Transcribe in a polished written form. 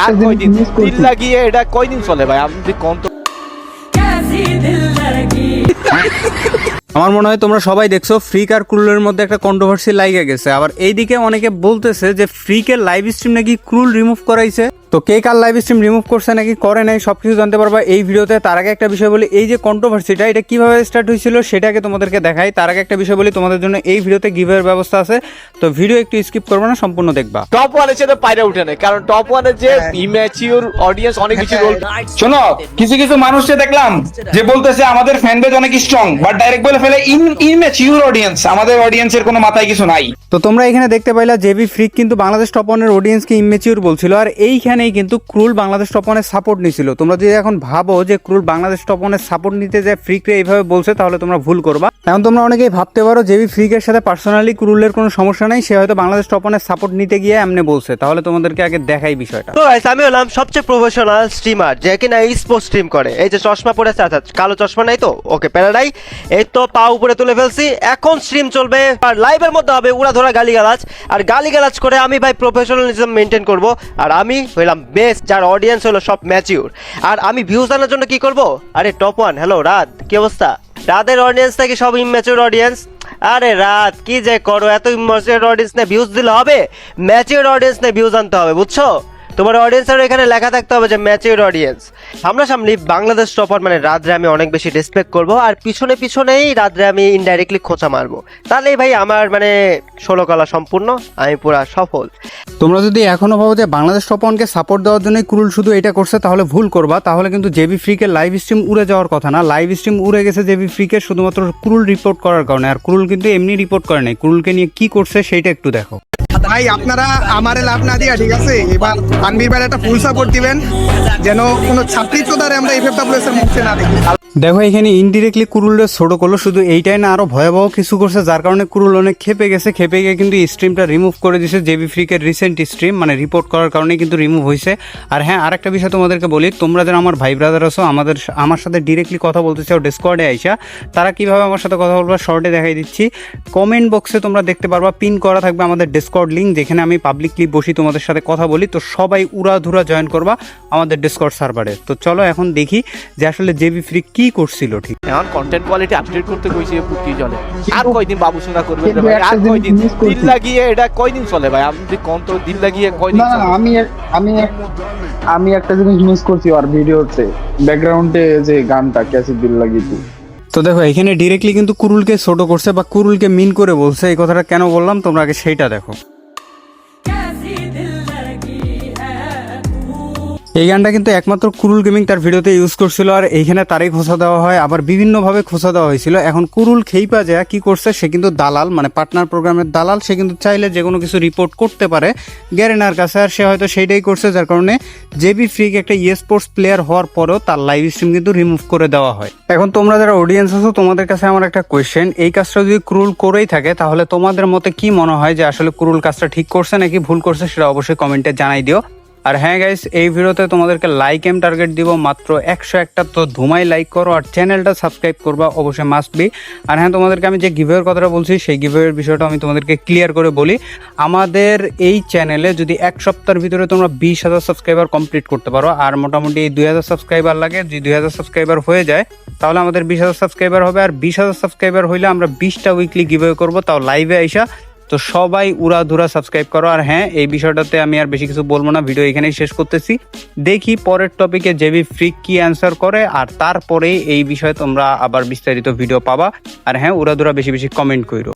আর কয়দিন দিল লাগিয়ে এটা কয়দিন চলে ভাই আপনি কোন তো আমার মনে হয় তোমরা সবাই দেখছো ফ্রিক আর ক্রুলের মধ্যে একটা কন্ট্রোভার্সি লাগিয়ে গেছে। আবার এইদিকে অনেকে বলতেছে যে ফ্রিকের লাইভ স্ট্রিম নাকি ক্রুল রিমুভ করাইছে। তো কে কার লাইভ স্ট্রিম রিমুভ করছে নাকি করে নাই সবকিছু জানতে পারবা এই ভিডিওতে। তার আগে একটা বিষয় বলি, এই যে কন্ট্রোভার্সিটা এটা কিভাবে স্টার্ট হয়েছিল সেটাকে তোমাদেরকে দেখাই। তার আগে একটা বিষয় বলি, তোমাদের জন্য এই ভিডিওতে গিভের ব্যবস্থা আছে, তো ভিডিও একটু স্কিপ করবে না, সম্পূর্ণ দেখবা। টপ 1 এর সাথে পায়রা উঠে না, কারণ টপ 1 এর যে ইম্যাচিউর অডিয়েন্স অনেক কিছু রোল। শোনো, কিছু কিছু মানুষকে দেখলাম যে বলতেছে আমাদের ফ্যান বেজ অনেক স্ট্রং, বাট ডাইরেক্ট বলে ফেলে ইনম্যাচিউর অডিয়েন্স। আমাদের অডিয়েন্সের কোনো মাথায় কিছু নাই। তো তোমরা এখানে দেখতে পাইলা জেবি ফ্রিক কিন্তু বাংলাদেশ টপ 1 এর অডিয়েন্সকে ইমেচিউর বলছিল, আর এইখানেই কিন্তু ক্রুল বাংলাদেশ টপ 1 এর সাপোর্ট নিছিল। তোমরা যদি এখন ভাবো যে ক্রুল বাংলাদেশ টপ 1 এর সাপোর্ট নিতে যায় ফ্রিকরে এইভাবে বলছে, তাহলে তোমরা ভুল করবা। এখন তোমরা অনেকেই ভাবতে পারো জেবি ফ্রিকের সাথে পার্সোনালি ক্রুলের কোনো সমস্যা নাই, সে হয়তো বাংলাদেশ টপ 1 এর সাপোর্ট নিতে গিয়ে এমনি বলছে। তাহলে তোমাদেরকে আগে দেখাই বিষয়টা। তো গাইস, আমি হলাম সবচেয়ে প্রফেশনাল স্ট্রিমার যে কিনা স্পোর্টস স্ট্রিম করে। এই যে চশমা পরে আছে, কালো চশমা নাই তো, ওকে প্যারাডাই। এই তো পা উপরে তুলে ফেলছি, এখন স্ট্রিম চলবে আর লাইভের মধ্যে হবে উড়াধরা গালিগালাজ। আর গালিগালাজ করে আমি ভাই প্রফেশনালিজম মেনটেন করব। আর আমি হইলাম বেস্ট, যার অডিয়েন্স হলো সব ম্যাচিউর। আর আমি ভিউজ আনার জন্য কি করব? আরে টপ 1, হ্যালো রাত, কি অবস্থা? রাতের অডিয়েন্স থেকে সব ইম্যাচিউর অডিয়েন্স। আরে রাত কি যে করো, এত ইম্যাচিউর অডিয়েন্স নিয়ে ভিউজ দিলে হবে? ম্যাচিউর অডিয়েন্স নিয়ে ভিউজ আনতে হবে, বুঝছো? তোমার অডিয়েন্সের এখানে লেখা থাকতে হবে যে ম্যাচিউর অডিয়েন্স। সামনাসামনি বাংলাদেশ টপার মানে রাতরে আমি অনেক বেশি রেসপেক্ট করব, আর পিছনেই রাতরে আমি ইনডাইরেক্টলি খোঁচা মারবো। তাহলেই ভাই আমার মানে 16 কলা সম্পূর্ণ, আমি পুরা সফল। তোমরা যদি এখনো ভাবো যে বাংলাদেশ টপ 1 কে সাপোর্ট দেওয়ার জন্য ক্রুল শুধু এটা করছে, তাহলে ভুল করবা। তাহলে কিন্তু জেবি ফ্রিকের লাইভ স্ট্রিম উড়ে যাওয়ার কথা না। লাইভ স্ট্রিম উড়ে গেছে জেবি ফ্রিকের শুধুমাত্র ক্রুল রিপোর্ট করার কারণে। আর ক্রুল কিন্তু এমনি রিপোর্ট করে নাই, ক্রুলকে নিয়ে কি করছে সেইটা একটু দেখো। ভাই আপনারা আমারে লাভ না দিয়া, ঠিক আছে, এবার তানভীর ভাইয়ের একটা ফুল সাপোর্ট দিবেন, যেন কোনো ছাত্রিত্ব দ্বারা আমরা এফএফডব্লিউএস মুখে না দেখি। দেখো এখানে ইনডিরেক্টলি কুরুলের ছোট করলো, শুধু এইটাই না আরো ভয়াবহ কিছু করছে, যার কারণে কুরুল অনেক খেপে গেছে। খেপে গিয়ে কিন্তু স্ট্রিমটা রিমুভ করে দিয়েছে। জেবি ফ্রিকের রিসেন্ট স্ট্রিম মানে রিপোর্ট করার কারণে কিন্তু রিমুভ হয়েছে। আর হ্যাঁ, আরেকটা বিষয় তোমাদেরকে বলি, তোমরা যারা আমার ভাই ব্রাদার আছো, আমার সাথে ডিরেক্টলি কথা বলতে চাও ডিসকর্ডে আইসা, তারা কিভাবে আমার সাথে কথা বলবা শর্টে দেখাই দিচ্ছি। কমেন্ট বক্সে তোমরা দেখতে পারবা পিন করা থাকবে আমাদের ডিসকর্ড লিঙ্ক, যেখানে আমি পাবলিকলি বসি তোমাদের সাথে কথা বলি। তো সবাই উড়াধুরা জয়েন করবা আমাদের ডিসকর্ড সার্ভারে। তো চলো এখন দেখি যে আসলে জেবি ফ্রিক কি করছিল। ঠিক এখন কন্টেন্ট কোয়ালিটি আপডেট করতে কইছি পুটি চলে। আর কয়দিন বাবুসোনা করবে ভাই? আর কয়দিন দিল লাগিয়ে এটা কয়দিন চলে ভাই আপনি কোন তো দিল লাগিয়ে কয়দিন? না আমি একটা জিনিস মিস করছি আর ভিডিওতে, ব্যাকগ্রাউন্ডে যে গানটা ক্যাসি দিল লাগিয়ে। তো দেখো এখানে ডিরেক্টলি কিন্তু কুরুলকে ছোট করছে বা কুরুলকে মিন করে বলছে। এই কথাটা কেন বললাম তোমরা আগে সেইটা দেখো। এই গানটা কিন্তু একমাত্র কুরুল গেমিং তার ভিডিওতে ইউজ করছিল, আর এইখানে তারই খোঁচা দেওয়া হয়, আবার বিভিন্নভাবে খোঁচা দেওয়া হয়েছিল। এখন কুরুল খেইপা যায় কি করছে, সে কিন্তু দালাল মানে পার্টনার প্রোগ্রামের দালাল। সে কিন্তু চাইলে যে কোনো কিছু রিপোর্ট করতে পারে গ্যারেনার কাছে, আর সে হয়তো সেইটাই করছে, যার কারণে জেবি ফ্রিক একটা স্পোর্টস প্লেয়ার হওয়ার পরেও তার লাইভ স্ট্রিম কিন্তু রিমুভ করে দেওয়া হয়। এখন তোমরা যারা অডিয়েন্স আছো, তোমাদের কাছে আমার একটা কোয়েশ্চেন, এই কাজটা যদি ক্রুল করেই থাকে তাহলে তোমাদের মতে কি মনে হয় যে আসলে ক্রুল কাজটা ঠিক করছে নাকি ভুল করছে, সেটা অবশ্যই কমেন্টে জানাই দিও। আর হ্যাঁ গাইস, এই ভিডিওতে তোমাদেরকে লাইক এম টার্গেট দিব মাত্র 101টা। তো ধুমাই লাইক করো আর চ্যানেলটা সাবস্ক্রাইব করবা অবশ্যই মাস্ট বি। আর হ্যাঁ, তোমাদেরকে আমি যে গিভওয়ের কথাটা বলছি সেই গিভওয়ের বিষয়টা আমি তোমাদেরকে ক্লিয়ার করে বলি। আমাদের এই চ্যানেলে যদি এক সপ্তাহের ভিতরে তোমরা 20,000 সাবস্ক্রাইবার কমপ্লিট করতে পারো, আর মোটামুটি 2,000 সাবস্ক্রাইবার লাগে, যদি 2,000 সাবস্ক্রাইবার হয়ে যায় তাহলে আমাদের 20,000 সাবস্ক্রাইবার হবে। আর 20,000 সাবস্ক্রাইবার হইলে আমরা 20টা উইকলি গিভওয়ে করবো, তাও লাইভে আইসা। তো সবাই উড়াধুরা সাবস্ক্রাইব করো। আর হ্যাঁ, এই বিষয়টাতে আমি আর বেশি কিছু বলবো না, ভিডিও এখানেই শেষ করতেছি। দেখি পরের টপিকে জেবি ফ্রিক কি অ্যান্সার করে, আর তারপরে এই বিষয়ে তোমরা আবার বিস্তারিত ভিডিও পাবা। আর হ্যাঁ, উড়াধুরা বেশি বেশি কমেন্ট করো।